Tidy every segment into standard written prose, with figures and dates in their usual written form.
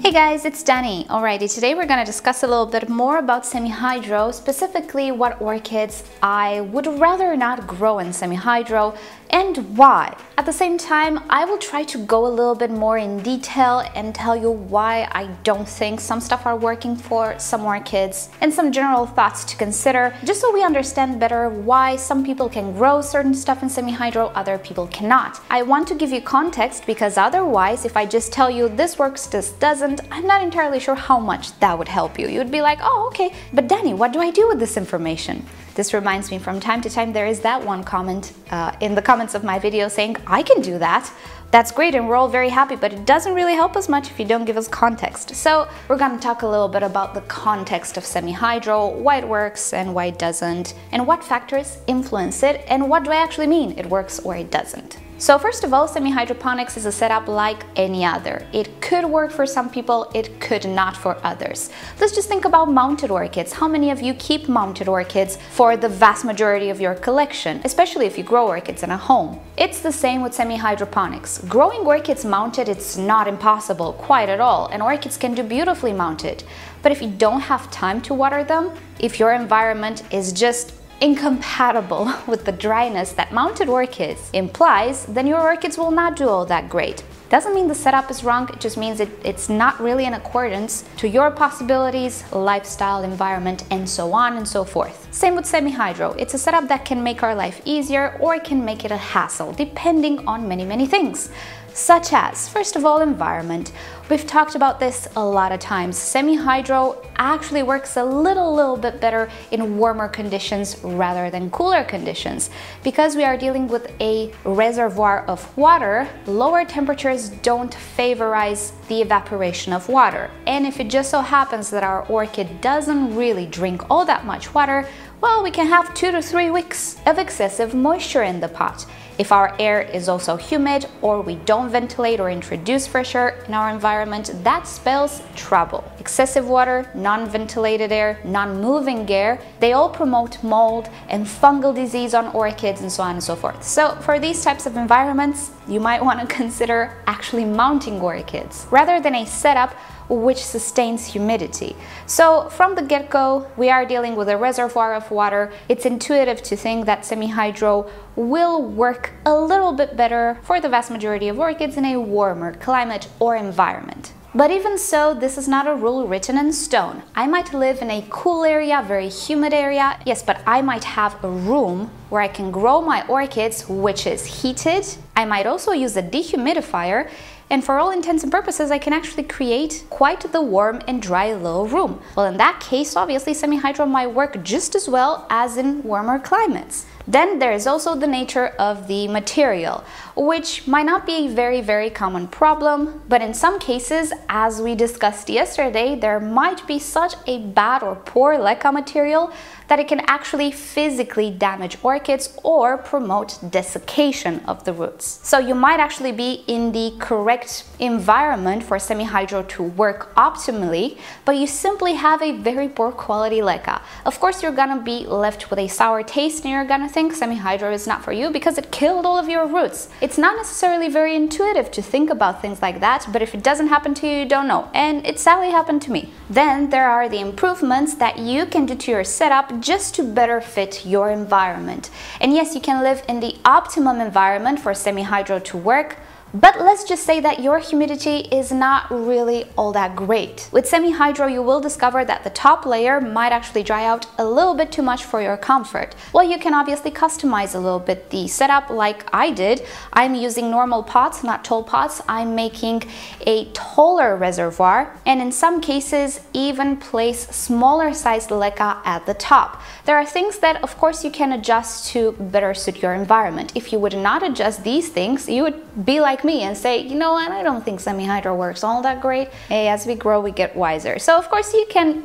Hey guys, it's Dani. Alrighty, today we're going to discuss a little bit more about semi-hydro, specifically what orchids I would rather not grow in semi-hydro and why. At the same time, I will try to go a little bit more in detail and tell you why I don't think some stuff are working for some orchids and some general thoughts to consider, just so we understand better why some people can grow certain stuff in semi-hydro, other people cannot. I want to give you context because otherwise, if I just tell you this works, this doesn't, I'm not entirely sure how much that would help you. You'd be like, oh, okay, but Dani, what do I do with this information? This reminds me, from time to time there is that one comment in the comments of my video saying, I can do that. That's great and we're all very happy, but it doesn't really help us much if you don't give us context. So we're going to talk a little bit about the context of semi-hydro, why it works and why it doesn't, and what factors influence it, and what do I actually mean it works or it doesn't. So first of all, semi-hydroponics is a setup like any other. It could work for some people, it could not for others. Let's just think about mounted orchids. How many of you keep mounted orchids for the vast majority of your collection, especially if you grow orchids in a home? It's the same with semi-hydroponics. Growing orchids mounted, it's not impossible, quite at all, and orchids can do beautifully mounted. But if you don't have time to water them, if your environment is just incompatible with the dryness that mounted orchids implies, then your orchids will not do all that great. Doesn't mean the setup is wrong, it just means it's not really in accordance to your possibilities, lifestyle, environment, and so on and so forth. Same with semi-hydro. It's a setup that can make our life easier or it can make it a hassle, depending on many things. Such as, first of all, environment. We've talked about this a lot of times. Semi-hydro actually works a little bit better in warmer conditions rather than cooler conditions. Because we are dealing with a reservoir of water, lower temperatures don't favorize the evaporation of water. And if it just so happens that our orchid doesn't really drink all that much water, well, we can have 2 to 3 weeks of excessive moisture in the pot. If our air is also humid or we don't ventilate or introduce fresh air in our environment, that spells trouble. Excessive water, non-ventilated air, non-moving air, they all promote mold and fungal disease on orchids and so on and so forth. So for these types of environments, you might want to consider actually mounting orchids rather than a setup which sustains humidity. So from the get-go, we are dealing with a reservoir of water. It's intuitive to think that semi-hydro will work a little bit better for the vast majority of orchids in a warmer climate or environment. But even so, this is not a rule written in stone. I might live in a cool area, very humid area, yes, but I might have a room where I can grow my orchids, which is heated. I might also use a dehumidifier, and for all intents and purposes, I can actually create quite the warm and dry little room. Well, in that case, obviously, semi-hydro might work just as well as in warmer climates. Then there is also the nature of the material, which might not be a very common problem, but in some cases, as we discussed yesterday, there might be such a bad or poor leca material that it can actually physically damage orchids or promote desiccation of the roots. So you might actually be in the correct environment for semi-hydro to work optimally, but you simply have a very poor quality leca. Of course, you're gonna be left with a sour taste and you're gonna think semi-hydro is not for you because it killed all of your roots. It's not necessarily very intuitive to think about things like that, but if it doesn't happen to you, you don't know. And it sadly happened to me. Then there are the improvements that you can do to your setup just to better fit your environment. And yes, you can live in the optimum environment for semi-hydro to work, but let's just say that your humidity is not really all that great. With semi-hydro, you will discover that the top layer might actually dry out a little bit too much for your comfort. Well, you can obviously customize a little bit the setup like I did. I'm using normal pots, not tall pots. I'm making a taller reservoir, and in some cases, even place smaller sized leca at the top. There are things that, of course, you can adjust to better suit your environment. If you would not adjust these things, you would be like me and say, you know what, I don't think semi-hydro works all that great. Hey, as we grow, we get wiser. So of course you can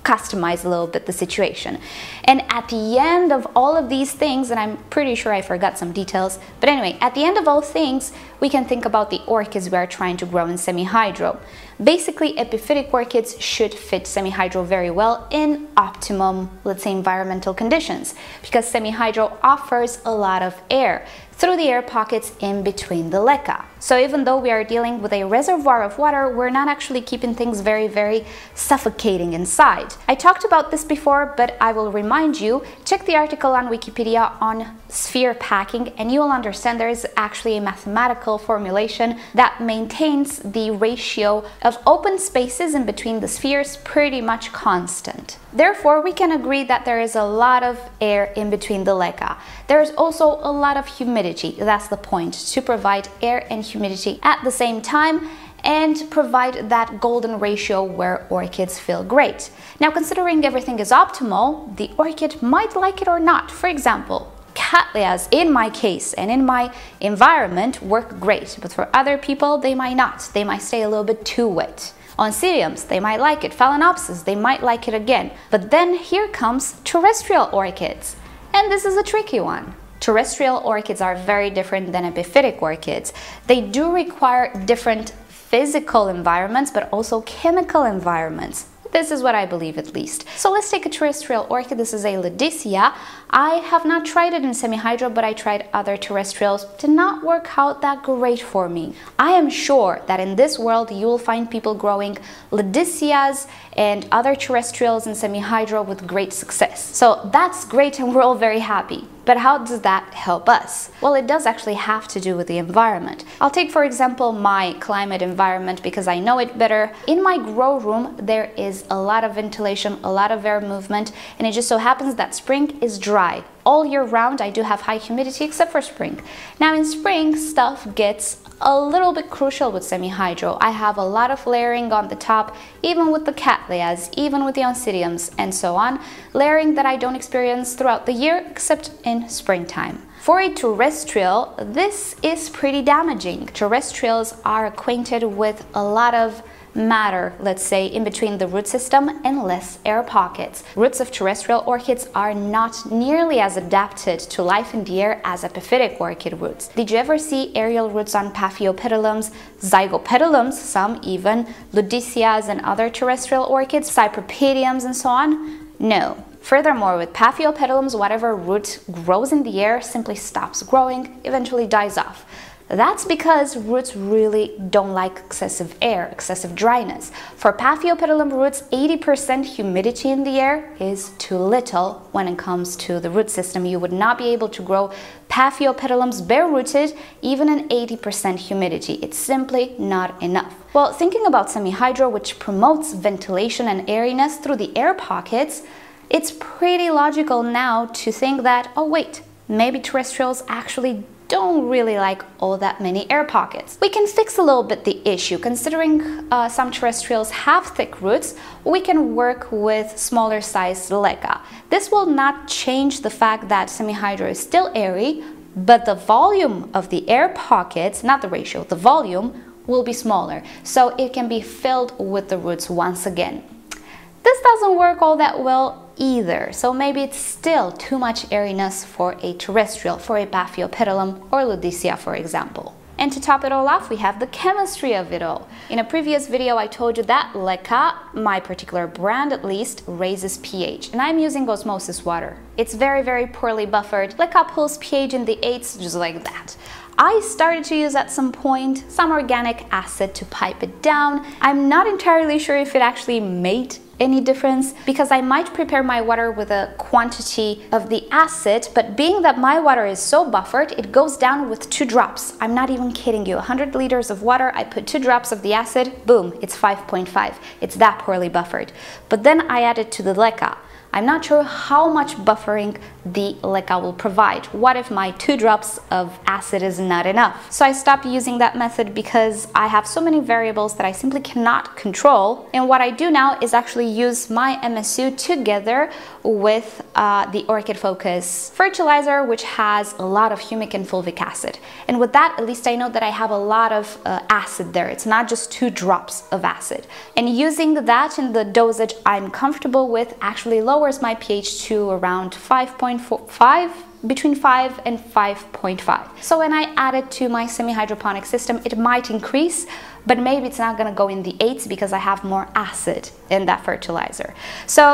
customize a little bit the situation. And at the end of all of these things, and I'm pretty sure I forgot some details, but anyway, at the end of all things, we can think about the orchids we are trying to grow in semi-hydro. Basically, epiphytic orchids should fit semi-hydro very well in optimum, let's say, environmental conditions, because semi-hydro offers a lot of air through the air pockets in between the leca. So even though we are dealing with a reservoir of water, we're not actually keeping things very suffocating inside. I talked about this before, but I will remind you, check the article on Wikipedia on sphere packing and you will understand there is actually a mathematical formulation that maintains the ratio of open spaces in between the spheres pretty much constant. Therefore, we can agree that there is a lot of air in between the leca. There is also a lot of humidity. That's the point, to provide air and humidity at the same time and provide that golden ratio where orchids feel great. Now, considering everything is optimal, the orchid might like it or not. For example, Cattleyas, in my case and in my environment, work great, but for other people, they might not. They might stay a little bit too wet. Oncidiums, they might like it. Phalaenopsis, they might like it again. But then here comes terrestrial orchids. And this is a tricky one. Terrestrial orchids are very different than epiphytic orchids. They do require different physical environments, but also chemical environments. This is what I believe, at least. So let's take a terrestrial orchid. This is a Ludicea. I have not tried it in semi-hydro, but I tried other terrestrials. Did not work out that great for me. I am sure that in this world you will find people growing Ludiceas and other terrestrials in semi-hydro with great success. So that's great and we're all very happy. But how does that help us? Well, it does actually have to do with the environment. I'll take, for example, my climate environment because I know it better. In my grow room, there is a lot of ventilation, a lot of air movement, and it just so happens that spring is dry. All year round, I do have high humidity except for spring. Now in spring, stuff gets a little bit crucial with semi-hydro. I have a lot of layering on the top, even with the Cattleyas, even with the Oncidiums, and so on. Layering that I don't experience throughout the year except in springtime. For a terrestrial, this is pretty damaging. Terrestrials are acquainted with a lot of matter, let's say, in between the root system and less air pockets. Roots of terrestrial orchids are not nearly as adapted to life in the air as epiphytic orchid roots. Did you ever see aerial roots on Paphiopedilums, Zygopetalums, some even, Ludiceas and other terrestrial orchids, Cypripediums and so on? No. Furthermore, with Paphiopedilums, whatever root grows in the air simply stops growing, eventually dies off. That's because roots really don't like excessive air, excessive dryness. For Paphiopedilum roots, 80% humidity in the air is too little when it comes to the root system. You would not be able to grow Paphiopedilums bare-rooted even in 80% humidity. It's simply not enough. Well, thinking about semi-hydro, which promotes ventilation and airiness through the air pockets, it's pretty logical now to think that, oh wait, maybe terrestrials actually don't really like all that many air pockets. We can fix a little bit the issue. Considering some terrestrials have thick roots, we can work with smaller sized leca. This will not change the fact that semi-hydro is still airy, but the volume of the air pockets, not the ratio, the volume will be smaller, so it can be filled with the roots once again. This doesn't work all that well either, so maybe it's still too much airiness for a terrestrial, for a Paphiopedilum or Ludicea, for example. And to top it all off, we have the chemistry of it all. In a previous video, I told you that leca, my particular brand at least, raises pH, and I'm using osmosis water. It's very poorly buffered. Leca pulls pH in the 8s just like that. I started to use at some point some organic acid to pipe it down. I'm not entirely sure if it actually made any difference because I might prepare my water with a quantity of the acid, but being that my water is so buffered, it goes down with 2 drops. I'm not even kidding you. 100 liters of water, I put 2 drops of the acid, boom, it's 5.5. It's that poorly buffered. But then I added to the leca. I'm not sure how much buffering the leca will provide. What if my 2 drops of acid is not enough? So I stopped using that method because I have so many variables that I simply cannot control. And what I do now is actually simply use my MSU together with the Orchid Focus fertilizer, which has a lot of humic and fulvic acid. And with that, at least I know that I have a lot of acid there. It's not just 2 drops of acid. And using that in the dosage I'm comfortable with actually lowers my pH to around 5.45, between 5 and 5.5. So when I add it to my semi-hydroponic system, it might increase, but maybe it's not gonna go in the 8s because I have more acid in that fertilizer. So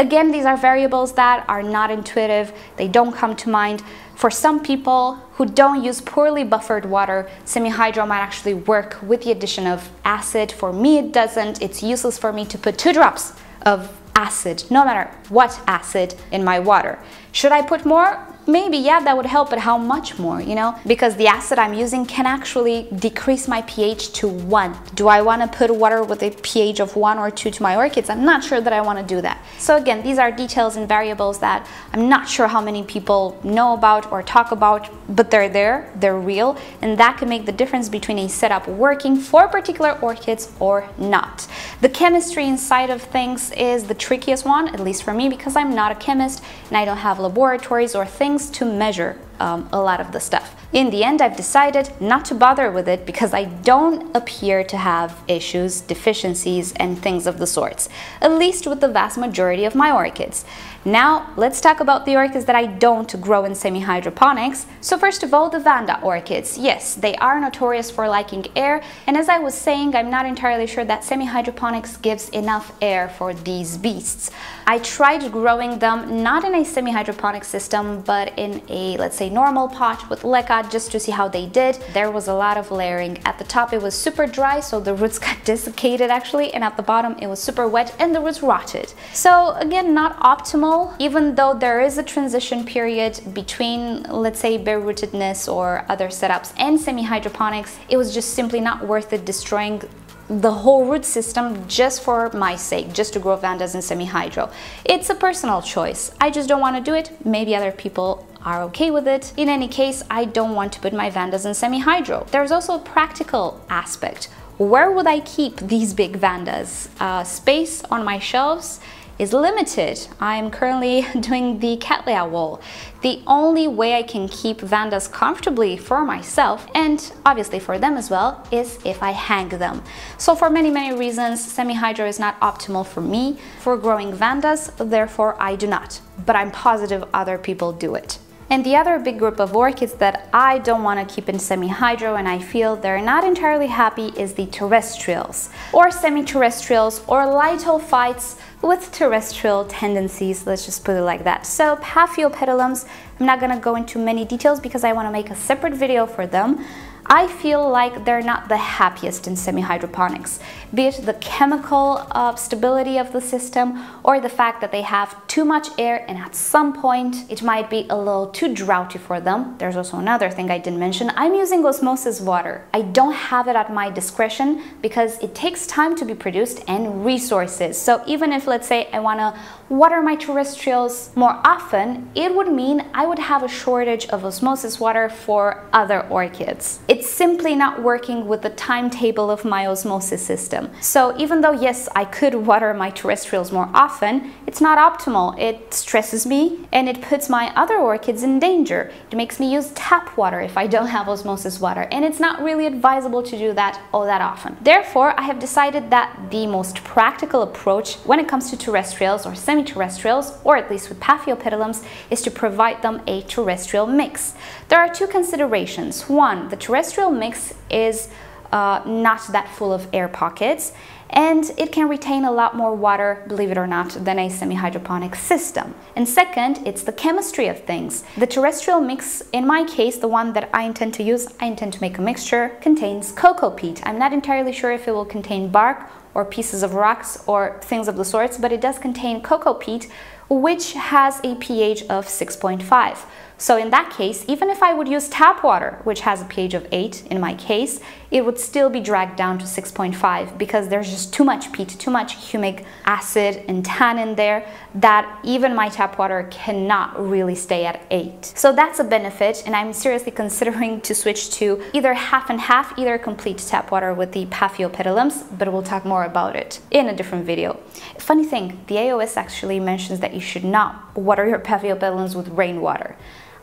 again, these are variables that are not intuitive. They don't come to mind. For some people who don't use poorly buffered water, semi-hydro might actually work with the addition of acid. For me, it doesn't. It's useless for me to put 2 drops of acid, no matter what acid, in my water. Should I put more? Maybe, yeah, that would help, but how much more, you know? Because the acid I'm using can actually decrease my pH to 1. Do I want to put water with a pH of 1 or 2 to my orchids? I'm not sure that I want to do that. So again, these are details and variables that I'm not sure how many people know about or talk about, but they're there, they're real, and that can make the difference between a setup working for particular orchids or not. The chemistry inside of things is the trickiest one, at least for me, because I'm not a chemist and I don't have laboratories or things to measure a lot of the stuff. In the end, I've decided not to bother with it because I don't appear to have issues, deficiencies, and things of the sorts, at least with the vast majority of my orchids. Now, let's talk about the orchids that I don't grow in semi-hydroponics. So first of all, the Vanda orchids. Yes, they are notorious for liking air, and as I was saying, I'm not entirely sure that semi-hydroponics gives enough air for these beasts. I tried growing them not in a semi-hydroponic system, but in a, let's say, normal pot with leca just to see how they did. There was a lot of layering. At the top it was super dry, so the roots got desiccated actually, and at the bottom it was super wet and the roots rotted. So again, not optimal, even though there is a transition period between, let's say, bare rootedness or other setups and semi-hydroponics. It was just simply not worth it destroying the whole root system just for my sake, just to grow Vandas in semi-hydro. It's a personal choice. I just don't want to do it. Maybe other people are okay with it. In any case, I don't want to put my Vandas in semi-hydro. There's also a practical aspect. Where would I keep these big Vandas? Space on my shelves is limited. I'm currently doing the Cattleya wall. The only way I can keep Vandas comfortably for myself, and obviously for them as well, is if I hang them. So for many reasons, semi-hydro is not optimal for me for growing Vandas, therefore I do not. But I'm positive other people do it. And the other big group of orchids that I don't want to keep in semi-hydro and I feel they're not entirely happy is the terrestrials, or semi-terrestrials, or litophytes with terrestrial tendencies, let's just put it like that. So Paphiopedilums, I'm not going to go into many details because I want to make a separate video for them. I feel like they're not the happiest in semi-hydroponics, be it the chemical stability of the system or the fact that they have too much air and at some point it might be a little too droughty for them. There's also another thing I didn't mention. I'm using osmosis water. I don't have it at my discretion because it takes time to be produced and resources. So even if, let's say, I want to water my terrestrials more often, it would mean I would have a shortage of osmosis water for other orchids. It's simply not working with the timetable of my osmosis system. So even though, yes, I could water my terrestrials more often, it's not optimal. It stresses me and it puts my other orchids in danger. It makes me use tap water if I don't have osmosis water, and it's not really advisable to do that all that often. Therefore, I have decided that the most practical approach when it comes to terrestrials or semi-terrestrials, or at least with Paphiopedilums, is to provide them a terrestrial mix. There are two considerations. One, the terrestrial mix is not that full of air pockets, and it can retain a lot more water, believe it or not, than a semi-hydroponic system. And second, it's the chemistry of things. The terrestrial mix, in my case, the one that I intend to use, I intend to make a mixture, contains cocoa peat. I'm not entirely sure if it will contain bark or pieces of rocks or things of the sorts, but it does contain cocoa peat, which has a pH of 6.5. So in that case, even if I would use tap water, which has a pH of 8 in my case, it would still be dragged down to 6.5 because there's just too much peat, too much humic acid and tannin there that even my tap water cannot really stay at 8. So that's a benefit, and I'm seriously considering to switch to either half and half, either complete tap water with the Paphiopedilums, but we'll talk more about it in a different video. Funny thing, the AOS actually mentions that you should not water your Paphiopedilums with rainwater.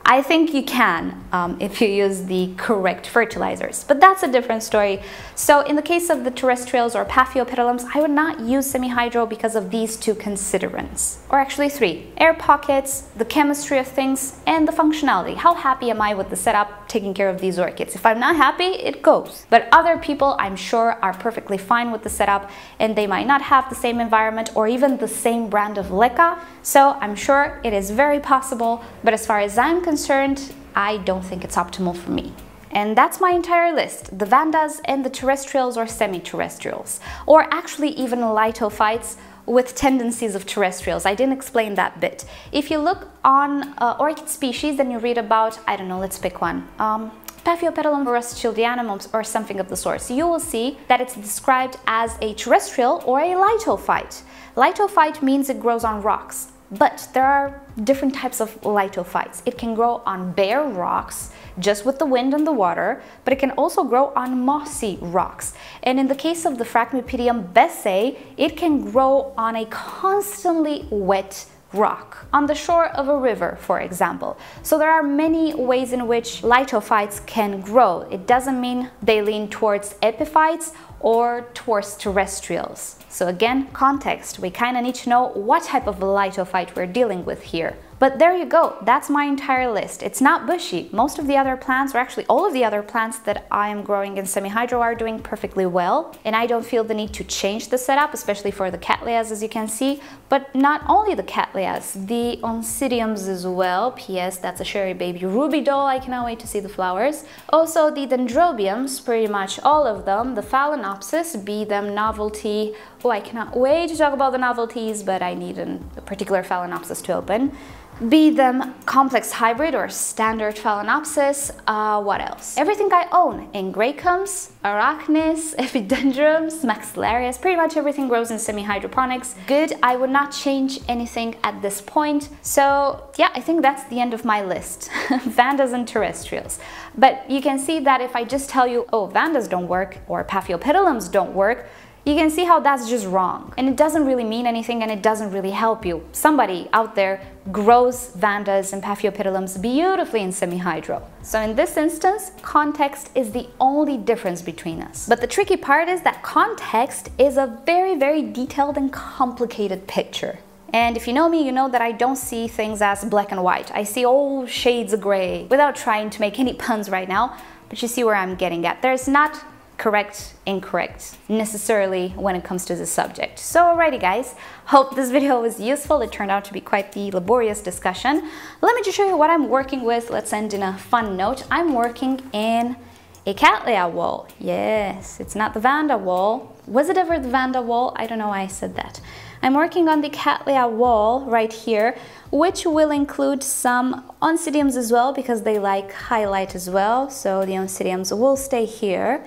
I think you can if you use the correct fertilizers, but that's a different story. So in the case of the Terrestrials or Paphiopedilums, I would not use semi-hydro because of these two considerants. Or actually 3. Air pockets, the chemistry of things, and the functionality. How happy am I with the setup taking care of these orchids? If I'm not happy, it goes. But other people, I'm sure, are perfectly fine with the setup, and they might not have the same environment or even the same brand of leca, so I'm sure it is very possible, but as far as I'm concerned, I don't think it's optimal for me. And that's my entire list, the Vandas and the Terrestrials or semi-terrestrials, or actually even litophytes with tendencies of terrestrials. I didn't explain that bit. If you look on orchid species, then you read about, I don't know, let's pick one, Paphiopedilum rothschildianum or something of the sort. You will see that it's described as a terrestrial or a litophyte. Litophyte means it grows on rocks. But there are different types of litophytes. It can grow on bare rocks, just with the wind and the water, but it can also grow on mossy rocks. And in the case of the Phragmipidium besseyi, it can grow on a constantly wet rock, on the shore of a river, for example. So there are many ways in which litophytes can grow. It doesn't mean they lean towards epiphytes or towards terrestrials. So again, context. We kind of need to know what type of litophyte we're dealing with here. But there you go, that's my entire list. It's not bushy. Most of the other plants, or actually all of the other plants that I am growing in semi-hydro are doing perfectly well. And I don't feel the need to change the setup, especially for the Cattleyas, as you can see. But not only the Cattleyas, the Oncidiums as well. P.S. that's a cherry baby ruby doll, I cannot wait to see the flowers. Also the Dendrobiums, pretty much all of them. The Phalaenopsis, be them novelty. Oh, I cannot wait to talk about the novelties, but I need a particular Phalaenopsis to open. Be them complex hybrid or standard Phalaenopsis. What else? Everything I own. Ingracums, Arachnis, Epidendrums, Maxillarias, pretty much everything grows in semi-hydroponics. Good, I would not change anything at this point. So yeah, I think that's the end of my list. Vandas and terrestrials. But you can see that if I just tell you, oh, Vandas don't work or Paphiopedilums don't work, you can see how that's just wrong. And it doesn't really mean anything and it doesn't really help you. Somebody out there grows Vandas and Paphiopedilums beautifully in semi-hydro. So in this instance, context is the only difference between us. But the tricky part is that context is a very, very detailed and complicated picture. And if you know me, you know that I don't see things as black and white. I see all shades of gray, without trying to make any puns right now, but you see where I'm getting at. There's not correct, incorrect necessarily when it comes to the subject. So alrighty guys, hope this video was useful. It turned out to be quite the laborious discussion. Let me just show you what I'm working with. Let's end in a fun note. I'm working in a Cattleya wall. Yes, it's not the Vanda wall. Was it ever the Vanda wall? I don't know why I said that. I'm working on the Cattleya wall right here, which will include some Oncidiums as well because they like highlight as well. So the Oncidiums will stay here.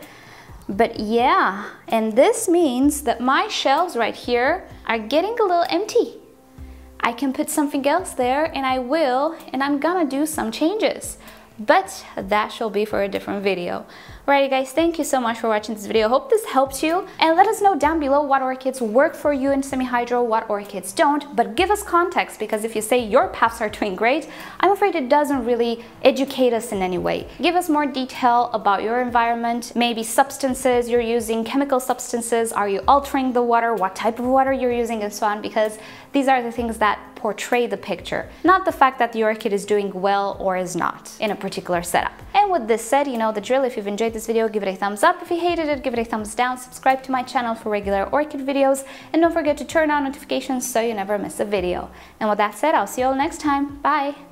But yeah, and this means that my shelves right here are getting a little empty. I can put something else there and I will, and I'm gonna do some changes. But that shall be for a different video. Alrighty guys, thank you so much for watching this video. Hope this helped you, and let us know down below what orchids work for you in semi-hydro, what orchids don't, but give us context, because if you say your paths are doing great, I'm afraid it doesn't really educate us in any way. Give us more detail about your environment, maybe substances you're using, chemical substances, are you altering the water, what type of water you're using, and so on, because these are the things that portray the picture, not the fact that the orchid is doing well or is not in a particular setup. And with this said, you know the drill. If you've enjoyed this video, give it a thumbs up. If you hated it, give it a thumbs down. Subscribe to my channel for regular orchid videos, and don't forget to turn on notifications so you never miss a video. And with that said, I'll see you all next time. Bye!